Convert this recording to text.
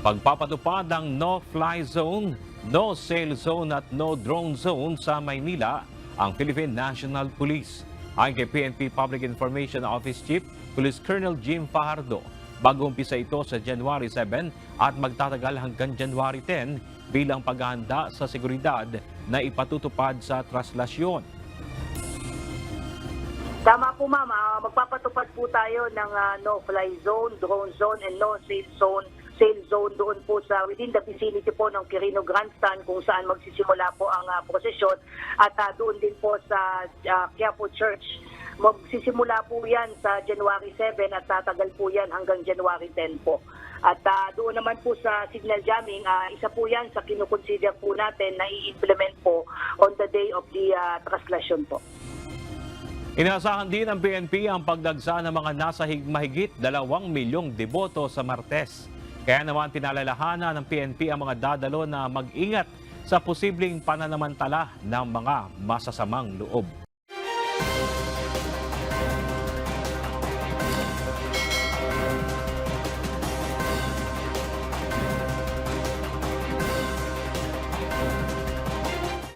Pagpapatupad ng no-fly zone, no sail zone at no drone zone sa Maynila ang Philippine National Police. Ayon kay PNP Public Information Office Chief Police Colonel Jim Fajardo, bago umpisa ito sa January 7 at magtatagal hanggang January 10 bilang paghahanda sa seguridad na ipatutupad sa traslasyon. Tama po ma'am, magpapatupad po tayo ng no-fly zone, drone zone, and no-sail zone doon po sa within the vicinity po ng Quirino Grandstand kung saan magsisimula po ang prosesyon at doon din po sa Quiapo Church. Magsisimula po yan sa January 7 at tatagal po yan hanggang January 10 po. At doon naman po sa signal jamming, isa po yan sa kinukonsider po natin na i-implement po on the day of the traslasyon po. Inaasahan din ng PNP ang pagdagsa ng mga nasa mahigit 2 milyong deboto sa Martes. Kaya naman pinalalahanan ng PNP ang mga dadalo na mag-ingat sa posibleng pananamantala ng mga masasamang loob.